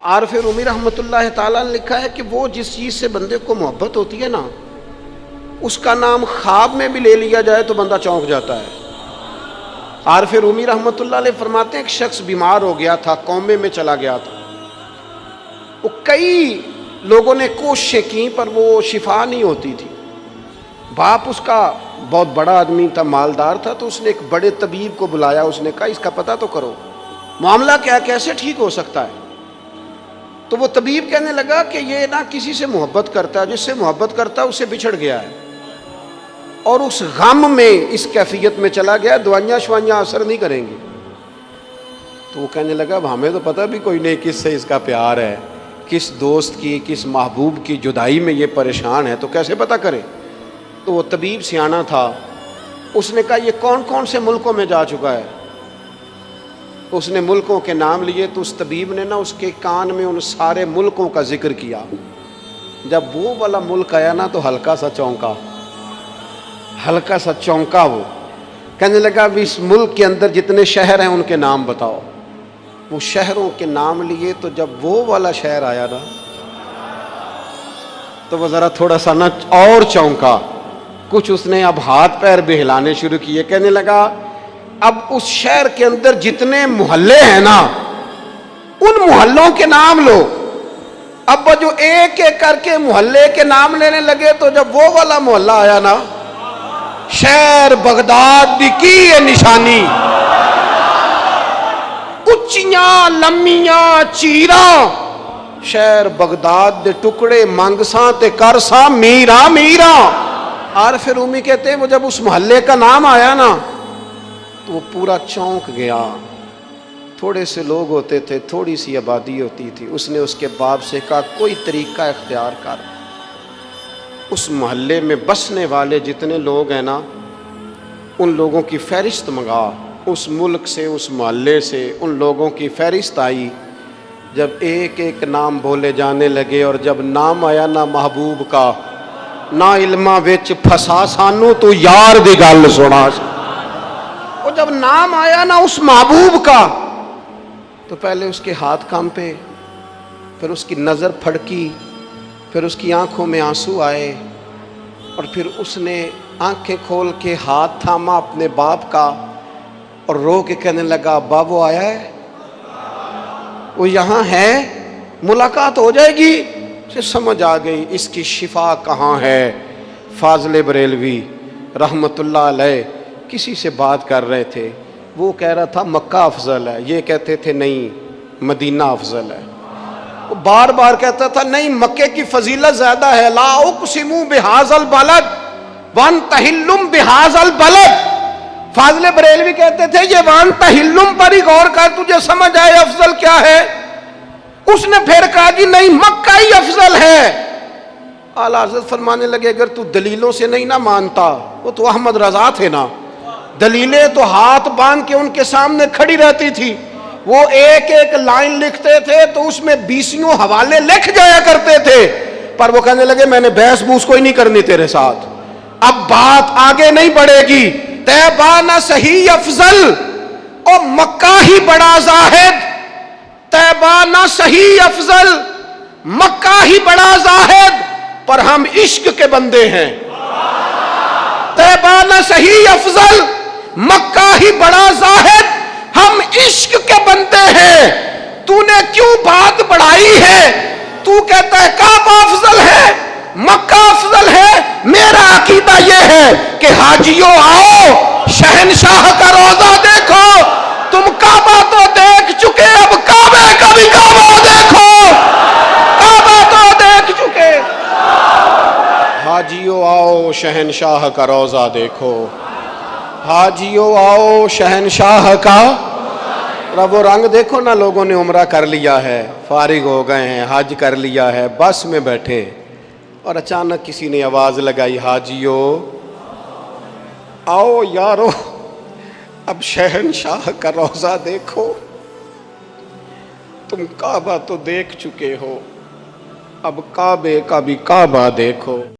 عارف رومی رحمۃ اللہ تعالیٰ نے لکھا ہے کہ وہ جس چیز سے بندے کو محبت ہوتی ہے نا، اس کا نام خواب میں بھی لے لیا جائے تو بندہ چونک جاتا ہے۔ عارف رومی رحمۃ اللہ علیہ فرماتے ہیں ایک شخص بیمار ہو گیا تھا، کومے میں چلا گیا تھا، وہ کئی لوگوں نے کوششیں کی پر وہ شفا نہیں ہوتی تھی۔ باپ اس کا بہت بڑا آدمی تھا، مالدار تھا، تو اس نے ایک بڑے طبیب کو بلایا، اس نے کہا اس کا پتہ تو کرو معاملہ کیا، کیسے ٹھیک ہو سکتا ہے۔ تو وہ طبیب کہنے لگا کہ یہ نہ کسی سے محبت کرتا ہے، جس سے محبت کرتا ہے اس سے بچھڑ گیا ہے اور اس غم میں اس کیفیت میں چلا گیا، دوائیاں شوائیاں اثر نہیں کریں گی۔ تو وہ کہنے لگا اب ہمیں تو پتہ بھی کوئی نہیں کس سے اس کا پیار ہے، کس دوست کی کس محبوب کی جدائی میں یہ پریشان ہے، تو کیسے پتہ کرے۔ تو وہ طبیب سیانا تھا، اس نے کہا یہ کون کون سے ملکوں میں جا چکا ہے۔ اس نے ملکوں کے نام لیے تو اس طبیب نے نا اس کے کان میں ان سارے ملکوں کا ذکر کیا۔ جب وہ والا ملک آیا نا تو ہلکا سا چونکا وہ کہنے لگا اب اس ملک کے اندر جتنے شہر ہیں ان کے نام بتاؤ۔ وہ شہروں کے نام لیے تو جب وہ والا شہر آیا نا تو وہ ذرا تھوڑا سا نا اور چونکا، کچھ اس نے اب ہاتھ پیر بھی ہلانے شروع کیے، کہنے لگا اب اس شہر کے اندر جتنے محلے ہیں نا ان محلوں کے نام لو۔ اب وہ جو ایک ایک کر کے محلے کے نام لینے لگے تو جب وہ والا محلہ آیا نا، شہر بغداد دی کی ہے نشانی، اچیاں لمیاں چیراں، شہر بغداد دے ٹکڑے منگساں تے کرساں میرا میرا۔ عارف رومی کہتے ہیں وہ جب اس محلے کا نام آیا نا تو وہ پورا چونک گیا۔ تھوڑے سے لوگ ہوتے تھے، تھوڑی سی آبادی ہوتی تھی، اس نے اس کے باپ سے کہا کوئی طریقہ اختیار کر، اس محلے میں بسنے والے جتنے لوگ ہیں نا ان لوگوں کی فہرست منگا۔ اس ملک سے اس محلے سے ان لوگوں کی فہرست آئی۔ جب ایک ایک نام بولے جانے لگے اور جب نام آیا نا محبوب کا، نہ علماں وچ پھسا سانو تو یار دی گل سنا۔ اور جب نام آیا نا اس محبوب کا تو پہلے اس کے ہاتھ کانپے، پھر اس کی نظر پھڑکی، پھر اس کی آنکھوں میں آنسو آئے، اور پھر اس نے آنکھیں کھول کے ہاتھ تھاما اپنے باپ کا اور رو کے کہنے لگا ابا وہ آیا ہے، وہ یہاں ہے، ملاقات ہو جائے گی۔ اسے سمجھ آ گئی اس کی شفا کہاں ہے۔ فاضل بریلوی رحمت اللہ علیہ کسی سے بات کر رہے تھے، وہ کہہ رہا تھا مکہ افضل ہے، یہ کہتے تھے نہیں مدینہ افضل ہے۔ وہ بار بار کہتا تھا نہیں مکے کی فضیلت زیادہ ہے، لا اقسم بہذا البلد وانت حل بہذا البلد۔ فاضل بریلوی کہتے تھے یہ وانت حل پر ہی غور کر، تجھے سمجھ آئے افضل کیا ہے۔ اس نے پھر کہا جی نہیں مکہ ہی افضل ہے۔ اعلیٰ حضرت فرمانے لگے اگر تو دلیلوں سے نہیں نہ مانتا، وہ تو احمد رضا تھے نا، دلیلیں تو ہاتھ باندھ کے ان کے سامنے کھڑی رہتی تھی، وہ ایک ایک لائن لکھتے تھے تو اس میں 20 حوالے لکھ جایا کرتے تھے، پر وہ کہنے لگے میں نے بحث بوس کوئی نہیں کرنی تیرے ساتھ، اب بات آگے نہیں بڑھے گی۔ طیبہ نہ صحیح افضل اور مکہ ہی بڑا زاہد، طیبہ نہ صحیح افضل مکہ ہی بڑا زاہد، پر ہم عشق کے بندے ہیں۔ طیبہ نہ صحیح افضل مکہ ہی بڑا زاہد، ہم عشق کے بندے ہیں۔ تو نے کیوں بات بڑھائی ہے؟ تو کہتا ہے کعبہ افضل ہے، مکہ افضل ہے، میرا عقیدہ یہ ہے کہ حاجیوں آؤ شہنشاہ کا روضہ دیکھو، تم کعبہ تو دیکھ چکے اب کعبے کا بھی کعبہ دیکھو، کعبہ تو دیکھ چکے، حاجیوں آؤ شہنشاہ کا روضہ دیکھو، حاجیوں آؤ شہنشاہ کا۔ اب وہ رنگ دیکھو نا، لوگوں نے عمرہ کر لیا ہے، فارغ ہو گئے ہیں، حج کر لیا ہے، بس میں بیٹھے اور اچانک کسی نے آواز لگائی حاجیوں آؤ یارو اب شہنشاہ کا روضہ دیکھو، تم کعبہ تو دیکھ چکے ہو، اب کعبے کا بھی کعبہ دیکھو۔